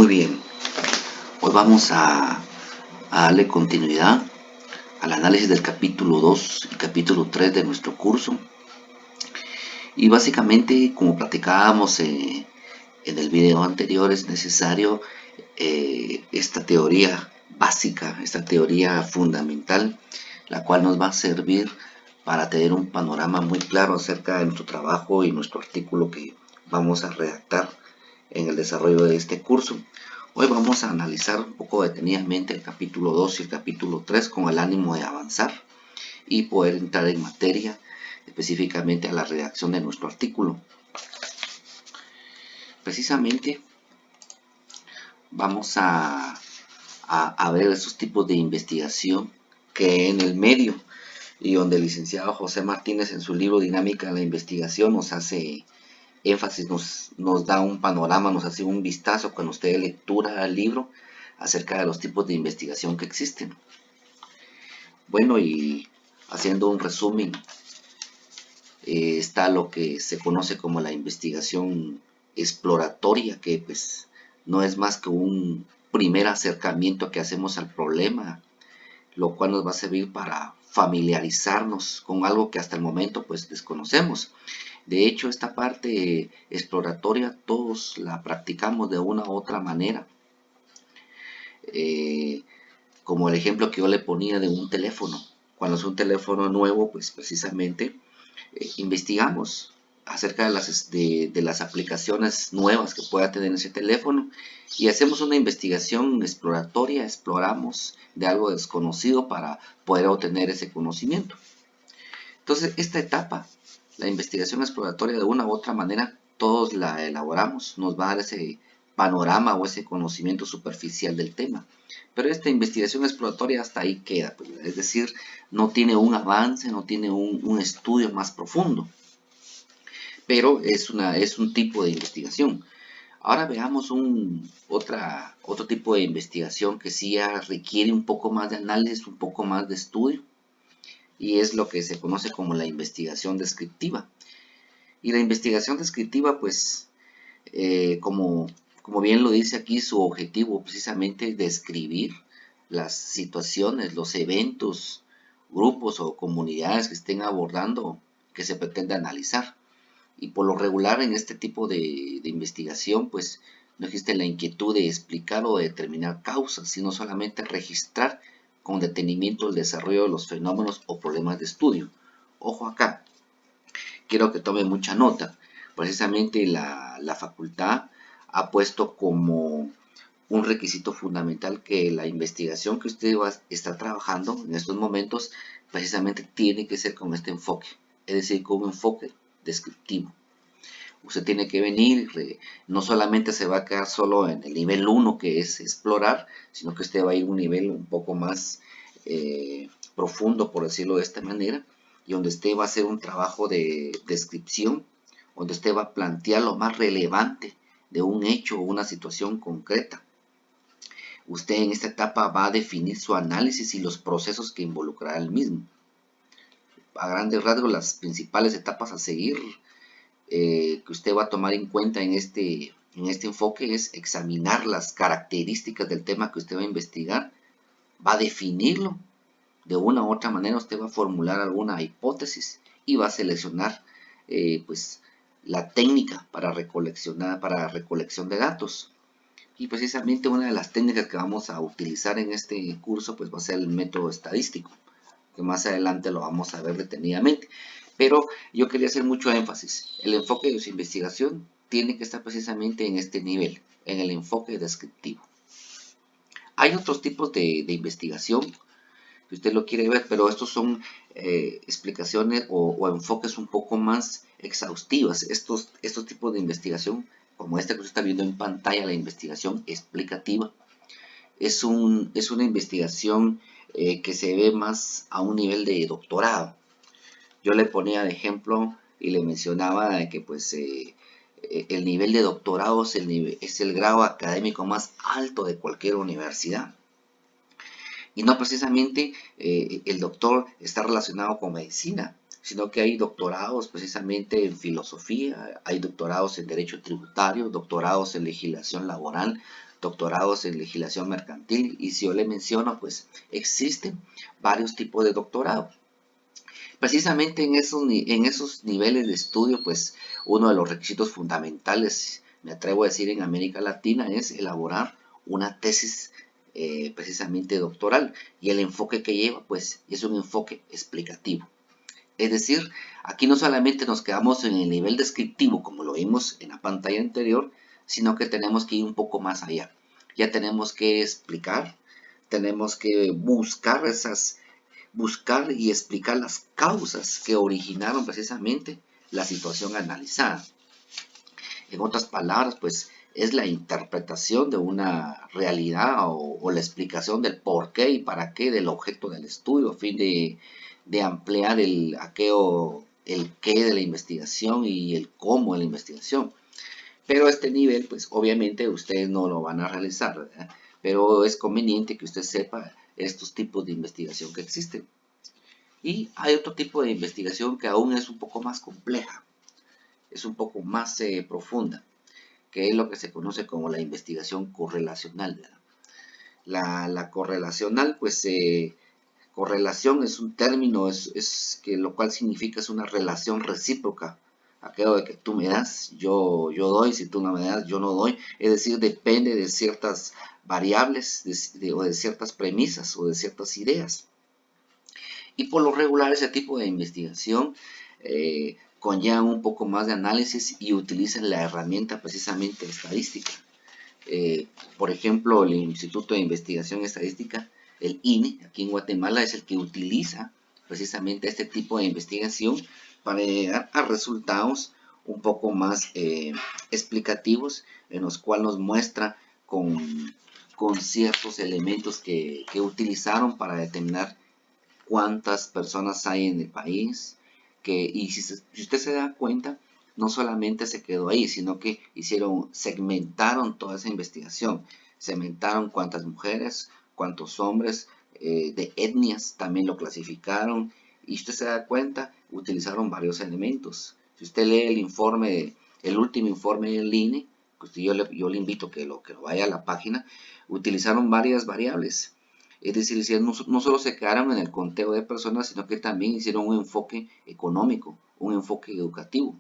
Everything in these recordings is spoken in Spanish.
Muy bien, hoy vamos a darle continuidad al análisis del capítulo 2 y capítulo 3 de nuestro curso. Y básicamente, como platicábamos en el video anterior, es necesario esta teoría básica, esta teoría fundamental, la cual nos va a servir para tener un panorama muy claro acerca de nuestro trabajo y nuestro artículo que vamos a redactar en el desarrollo de este curso. Hoy vamos a analizar un poco detenidamente el capítulo 2 y el capítulo 3 con el ánimo de avanzar y poder entrar en materia, específicamente a la redacción de nuestro artículo. Precisamente vamos a ver esos tipos de investigación que en el medio y donde el licenciado José Martínez en su libro Dinámica de la Investigación nos hace énfasis, nos da un panorama, nos hace un vistazo cuando usted dé lectura al libro acerca de los tipos de investigación que existen. Bueno, y haciendo un resumen, está lo que se conoce como la investigación exploratoria, que pues no es más que un primer acercamiento que hacemos al problema, lo cual nos va a servir para familiarizarnos con algo que hasta el momento pues desconocemos. De hecho, esta parte exploratoria todos la practicamos de una u otra manera. Como el ejemplo que yo le ponía de un teléfono. Cuando es un teléfono nuevo, pues precisamente investigamos acerca de las aplicaciones nuevas que pueda tener ese teléfono y hacemos una investigación exploratoria, exploramos de algo desconocido para poder obtener ese conocimiento. Entonces, esta etapa, la investigación exploratoria, de una u otra manera, todos la elaboramos, nos va a dar ese panorama o ese conocimiento superficial del tema. Pero esta investigación exploratoria hasta ahí queda, pues, es decir, no tiene un avance, no tiene un estudio más profundo. Pero es un tipo de investigación. Ahora veamos otro tipo de investigación que sí ya requiere un poco más de análisis, un poco más de estudio, y es lo que se conoce como la investigación descriptiva. Y la investigación descriptiva, pues, como bien lo dice aquí, su objetivo precisamente es describir las situaciones, los eventos, grupos o comunidades que estén abordando, que se pretende analizar. Y por lo regular en este tipo de investigación, pues, no existe la inquietud de explicar o de determinar causas, sino solamente registrar con detenimiento el desarrollo de los fenómenos o problemas de estudio. Ojo acá, quiero que tome mucha nota. Precisamente la facultad ha puesto como un requisito fundamental que la investigación que usted está trabajando en estos momentos precisamente tiene que ser con este enfoque, es decir, con un enfoque descriptivo. Usted tiene que venir, no solamente se va a quedar solo en el nivel 1 que es explorar, sino que usted va a ir a un nivel un poco más profundo, por decirlo de esta manera, y donde usted va a hacer un trabajo de descripción, donde usted va a plantear lo más relevante de un hecho o una situación concreta. Usted en esta etapa va a definir su análisis y los procesos que involucrará el mismo. A grandes rasgos, las principales etapas a seguir que usted va a tomar en cuenta en este enfoque es examinar las características del tema que usted va a investigar, va a definirlo, de una u otra manera usted va a formular alguna hipótesis y va a seleccionar pues la técnica para recolección de datos. Y precisamente una de las técnicas que vamos a utilizar en este curso pues va a ser el método estadístico, que más adelante lo vamos a ver detenidamente. Pero yo quería hacer mucho énfasis. El enfoque de su investigación tiene que estar precisamente en este nivel, en el enfoque descriptivo. Hay otros tipos de investigación que usted lo quiere ver, pero estos son explicaciones o enfoques un poco más exhaustivas. Estos tipos de investigación, como esta que usted está viendo en pantalla, la investigación explicativa, es una investigación que se ve más a un nivel de doctorado. Yo le ponía de ejemplo y le mencionaba que pues el nivel de doctorado es el grado académico más alto de cualquier universidad. Y no precisamente el doctor está relacionado con medicina, sino que hay doctorados precisamente en filosofía, hay doctorados en derecho tributario, doctorados en legislación laboral, doctorados en legislación mercantil, y si yo le menciono, pues existen varios tipos de doctorado. Precisamente en esos niveles de estudio, pues uno de los requisitos fundamentales, me atrevo a decir, en América Latina es elaborar una tesis precisamente doctoral, y el enfoque que lleva pues es un enfoque explicativo. Es decir, aquí no solamente nos quedamos en el nivel descriptivo como lo vimos en la pantalla anterior, sino que tenemos que ir un poco más allá. Ya tenemos que explicar, tenemos que buscar y explicar las causas que originaron precisamente la situación analizada. En otras palabras, pues es la interpretación de una realidad o la explicación del por qué y para qué del objeto del estudio, a fin de ampliar el qué de la investigación y el cómo de la investigación. Pero a este nivel, pues obviamente ustedes no lo van a realizar, ¿verdad? Pero es conveniente que usted sepa estos tipos de investigación que existen. Y hay otro tipo de investigación que aún es un poco más compleja, es un poco más profunda, que es lo que se conoce como la investigación correlacional, ¿verdad? La correlacional, pues correlación es un término, que lo cual significa es una relación recíproca. Aquello de que tú me das, yo doy, si tú no me das, yo no doy. Es decir, depende de ciertas variables o de ciertas premisas o de ciertas ideas. Y por lo regular ese tipo de investigación conlleva un poco más de análisis y utilizan la herramienta precisamente estadística. Por ejemplo, el Instituto de Investigación Estadística, el INE, aquí en Guatemala, es el que utiliza precisamente este tipo de investigación para llegar a resultados un poco más explicativos, en los cuales nos muestra con ciertos elementos que utilizaron para determinar cuántas personas hay en el país, y si usted se da cuenta, no solamente se quedó ahí, sino que segmentaron toda esa investigación, segmentaron cuántas mujeres, cuántos hombres, de etnias, también lo clasificaron, y usted se da cuenta, utilizaron varios elementos. Si usted lee el último informe del INE, pues yo le invito que lo vaya a la página, utilizaron varias variables. Es decir, no solo se quedaron en el conteo de personas, sino que también hicieron un enfoque económico, un enfoque educativo.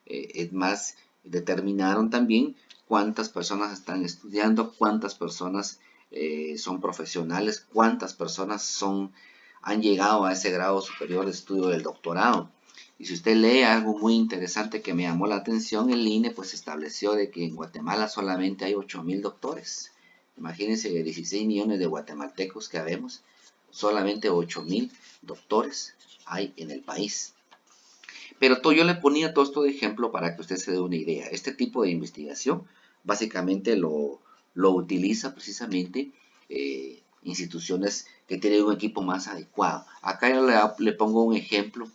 Es más, determinaron también cuántas personas están estudiando, cuántas personas son profesionales, cuántas personas han llegado a ese grado superior de estudio del doctorado. Y si usted lee algo muy interesante que me llamó la atención, el INE pues estableció de que en Guatemala solamente hay 8,000 doctores. Imagínense, 16 millones de guatemaltecos que habemos, solamente 8,000 doctores hay en el país. Pero yo le ponía todo esto de ejemplo para que usted se dé una idea. Este tipo de investigación básicamente lo utiliza precisamente instituciones que tienen un equipo más adecuado. Acá yo le pongo un ejemplo,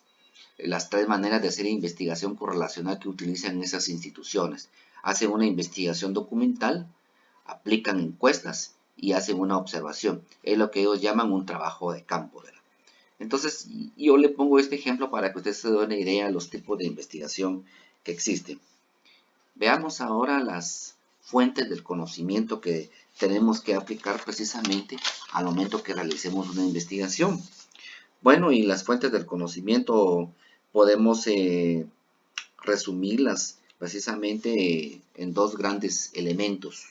las 3 maneras de hacer investigación correlacional que utilizan esas instituciones. Hacen una investigación documental, aplican encuestas y hacen una observación. Es lo que ellos llaman un trabajo de campo, ¿verdad? Entonces, yo le pongo este ejemplo para que usted se dé una idea de los tipos de investigación que existen. Veamos ahora las fuentes del conocimiento que tenemos que aplicar precisamente al momento que realicemos una investigación. Bueno, y las fuentes del conocimiento podemos resumirlas precisamente en dos grandes elementos.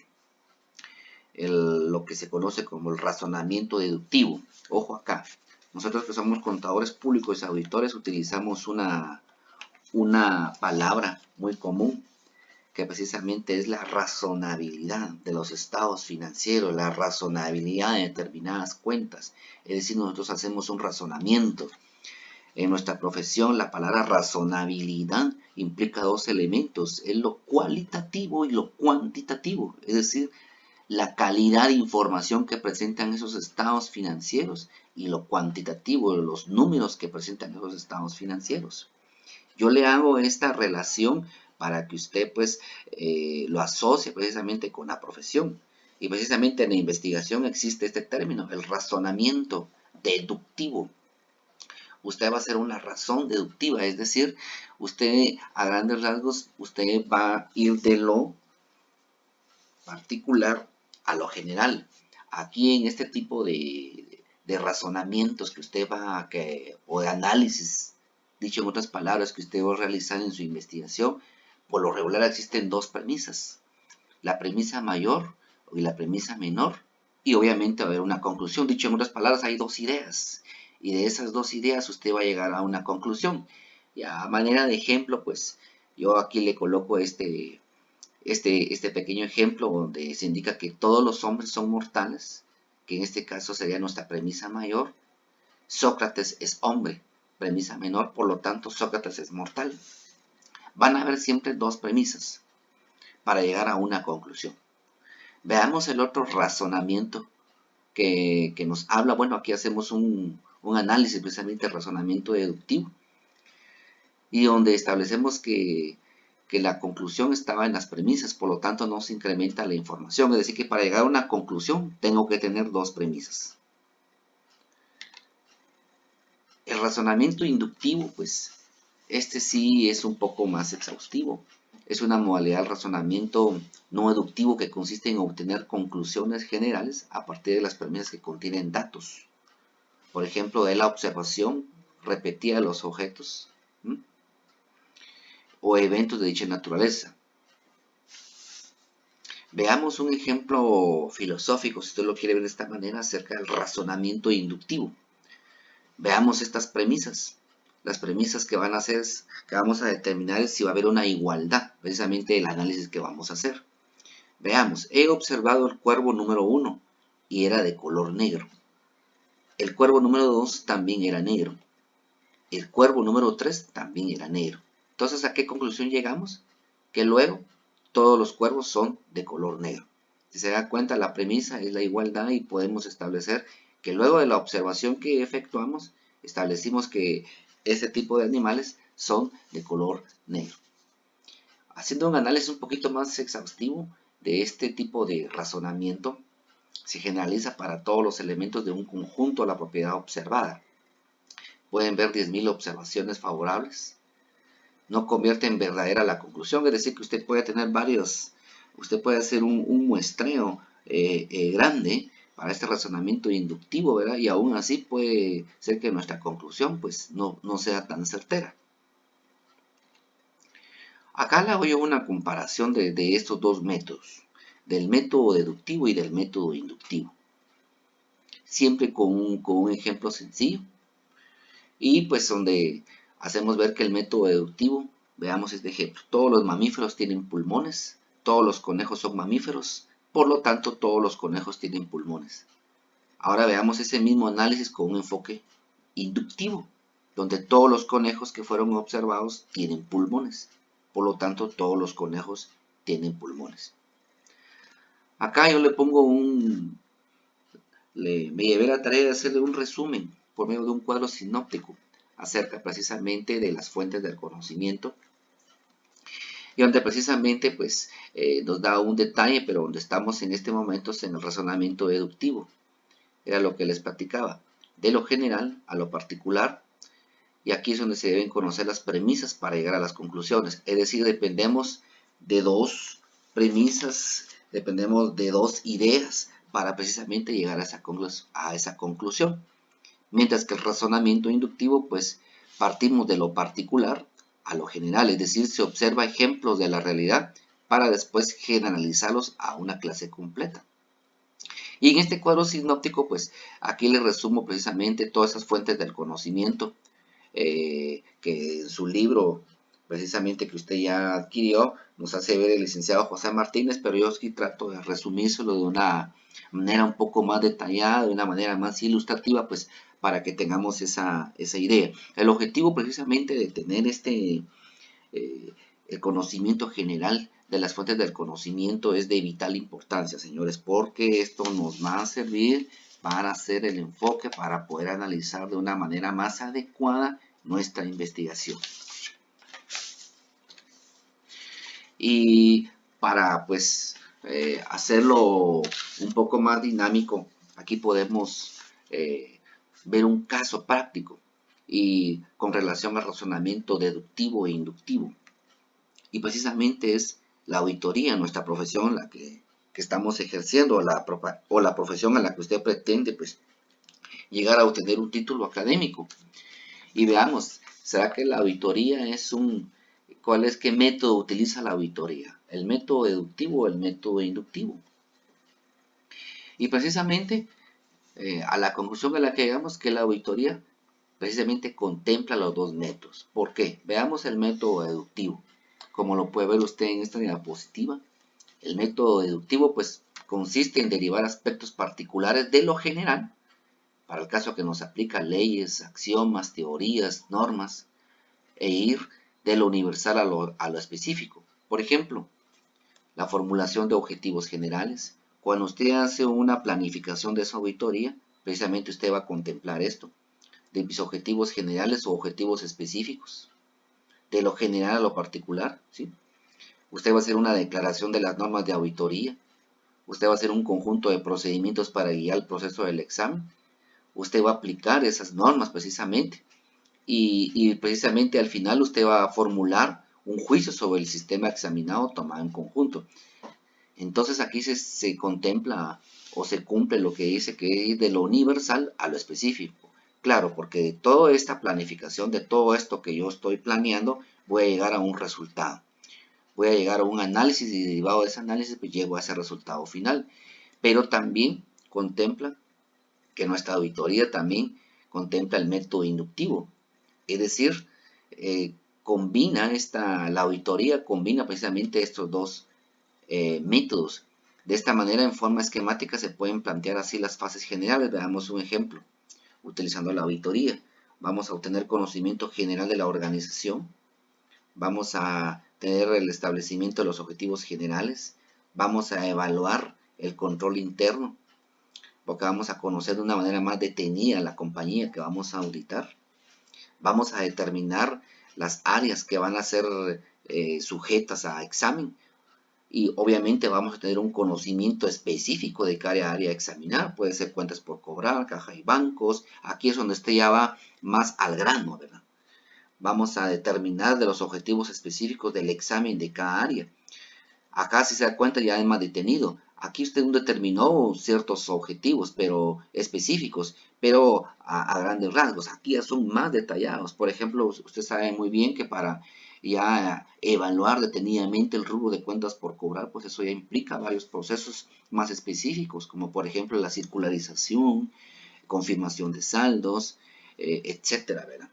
Lo que se conoce como el razonamiento deductivo. Ojo acá, nosotros que somos contadores públicos y auditores utilizamos una palabra muy común que precisamente es la razonabilidad de los estados financieros, la razonabilidad de determinadas cuentas. Es decir, nosotros hacemos un razonamiento. En nuestra profesión, la palabra razonabilidad implica dos elementos, es lo cualitativo y lo cuantitativo, es decir, la calidad de información que presentan esos estados financieros y lo cuantitativo, los números que presentan esos estados financieros. Yo le hago esta relación para que usted pues lo asocie precisamente con la profesión. Y precisamente en la investigación existe este término, el razonamiento deductivo. Usted va a hacer una razón deductiva, es decir, usted a grandes rasgos, usted va a ir de lo particular a lo general. Aquí en este tipo de razonamientos que usted va a o de análisis, dicho en otras palabras, que usted va a realizar en su investigación, por lo regular existen dos premisas: la premisa mayor y la premisa menor, y obviamente va a haber una conclusión. Dicho en otras palabras, hay dos ideas, y de esas dos ideas usted va a llegar a una conclusión. Y a manera de ejemplo, pues yo aquí le coloco este pequeño ejemplo donde se indica que todos los hombres son mortales, que en este caso sería nuestra premisa mayor. Sócrates es hombre, premisa menor, por lo tanto Sócrates es mortal. Van a haber siempre dos premisas para llegar a una conclusión. Veamos el otro razonamiento que nos habla. Bueno, aquí hacemos un análisis precisamente de razonamiento deductivo, y donde establecemos que la conclusión estaba en las premisas, por lo tanto no se incrementa la información. Es decir, que para llegar a una conclusión tengo que tener dos premisas. El razonamiento inductivo, pues, este sí es un poco más exhaustivo. Es una modalidad del razonamiento no deductivo que consiste en obtener conclusiones generales a partir de las premisas que contienen datos. Por ejemplo, de la observación repetida de los objetos o eventos de dicha naturaleza. Veamos un ejemplo filosófico, si usted lo quiere ver de esta manera, acerca del razonamiento inductivo. Veamos estas premisas. Las premisas que van a hacer, que vamos a determinar es si va a haber una igualdad, precisamente el análisis que vamos a hacer. Veamos, he observado el cuervo número 1 y era de color negro. El cuervo número 2 también era negro. El cuervo número 3 también era negro. Entonces, ¿a qué conclusión llegamos? Que luego todos los cuervos son de color negro. Si se da cuenta, la premisa es la igualdad, y podemos establecer que luego de la observación que efectuamos, establecimos que ese tipo de animales son de color negro. Haciendo un análisis un poquito más exhaustivo de este tipo de razonamiento, se generaliza para todos los elementos de un conjunto a la propiedad observada. Pueden ver 10.000 observaciones favorables. No convierte en verdadera la conclusión, es decir, que usted puede tener usted puede hacer un muestreo grande para este razonamiento inductivo, ¿verdad? Y aún así puede ser que nuestra conclusión pues no sea tan certera. Acá le hago yo una comparación de estos dos métodos, del método deductivo y del método inductivo. Siempre con un ejemplo sencillo, y pues donde hacemos ver que el método deductivo, veamos este ejemplo: todos los mamíferos tienen pulmones, todos los conejos son mamíferos, por lo tanto todos los conejos tienen pulmones. Ahora veamos ese mismo análisis con un enfoque inductivo, donde todos los conejos que fueron observados tienen pulmones, por lo tanto todos los conejos tienen pulmones. Acá yo le pongo me llevé la tarea de hacerle un resumen por medio de un cuadro sinóptico acerca precisamente de las fuentes del conocimiento, y donde precisamente pues nos da un detalle, pero donde estamos en este momento es en el razonamiento deductivo. Era lo que les platicaba, de lo general a lo particular, y aquí es donde se deben conocer las premisas para llegar a las conclusiones. Es decir, dependemos de dos premisas, dependemos de dos ideas para precisamente llegar a esa conclusión. Mientras que el razonamiento inductivo, pues partimos de lo particular a lo general, es decir, se observa ejemplos de la realidad para después generalizarlos a una clase completa. Y en este cuadro sinóptico, pues aquí les resumo precisamente todas esas fuentes del conocimiento que en su libro precisamente que usted ya adquirió nos hace ver el licenciado José Martínez, pero yo aquí trato de resumírselo de una manera un poco más detallada, de una manera más ilustrativa, pues para que tengamos esa idea. El objetivo precisamente de tener el conocimiento general de las fuentes del conocimiento es de vital importancia, señores, porque esto nos va a servir para hacer el enfoque, para poder analizar de una manera más adecuada nuestra investigación. Y para pues hacerlo un poco más dinámico, aquí podemos ver un caso práctico y con relación al razonamiento deductivo e inductivo. Y precisamente es la auditoría, nuestra profesión, la que que estamos ejerciendo o la profesión a la que usted pretende pues llegar a obtener un título académico. Y veamos, ¿será que la auditoría cuál es, qué método utiliza la auditoría? ¿El método deductivo o el método inductivo? Y precisamente a la conclusión a la que llegamos que la auditoría precisamente contempla los dos métodos. ¿Por qué? Veamos el método deductivo. Como lo puede ver usted en esta diapositiva, el método deductivo pues consiste en derivar aspectos particulares de lo general, para el caso que nos aplica leyes, axiomas, teorías, normas, e ir de lo universal a lo específico. Por ejemplo, la formulación de objetivos generales. Cuando usted hace una planificación de su auditoría, precisamente usted va a contemplar esto, de mis objetivos generales o objetivos específicos, de lo general a lo particular, ¿sí? Usted va a hacer una declaración de las normas de auditoría, usted va a hacer un conjunto de procedimientos para guiar el proceso del examen, usted va a aplicar esas normas precisamente, y precisamente al final usted va a formular un juicio sobre el sistema examinado tomado en conjunto. Entonces aquí se contempla o se cumple lo que dice que es de lo universal a lo específico. Claro, porque de toda esta planificación, de todo esto que yo estoy planeando, voy a llegar a un resultado. Voy a llegar a un análisis y derivado de ese análisis pues llego a ese resultado final. Pero también contempla que nuestra auditoría también contempla el método inductivo. Es decir, la auditoría combina precisamente estos dos métodos. De esta manera, en forma esquemática, se pueden plantear así las fases generales. Veamos un ejemplo. Utilizando la auditoría, vamos a obtener conocimiento general de la organización. Vamos a tener el establecimiento de los objetivos generales. Vamos a evaluar el control interno, porque vamos a conocer de una manera más detenida la compañía que vamos a auditar. Vamos a determinar las áreas que van a ser sujetas a examen. Y obviamente vamos a tener un conocimiento específico de cada área a examinar. Puede ser cuentas por cobrar, caja y bancos. Aquí es donde usted ya va más al grano, ¿verdad? Vamos a determinar de los objetivos específicos del examen de cada área. Acá, si se da cuenta, ya es más detenido. Aquí usted determinó ciertos objetivos, pero específicos, pero a grandes rasgos. Aquí ya son más detallados. Por ejemplo, usted sabe muy bien que para ya evaluar detenidamente el rubro de cuentas por cobrar, pues eso ya implica varios procesos más específicos, como por ejemplo la circularización, confirmación de saldos, etcétera, ¿verdad?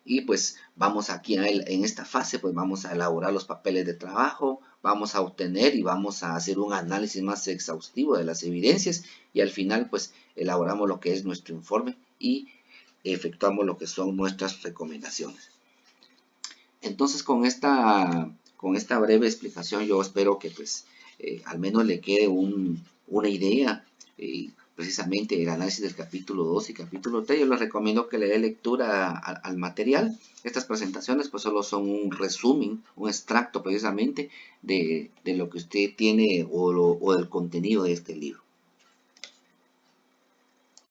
Y pues vamos aquí en esta fase, pues vamos a elaborar los papeles de trabajo, vamos a obtener y vamos a hacer un análisis más exhaustivo de las evidencias y al final pues elaboramos lo que es nuestro informe y efectuamos lo que son nuestras recomendaciones. Entonces con esta breve explicación yo espero que pues al menos le quede una idea, precisamente el análisis del capítulo 2 y capítulo 3. Yo les recomiendo que le dé lectura al material. Estas presentaciones pues solo son un resumen, un extracto precisamente de lo que usted tiene o del contenido de este libro.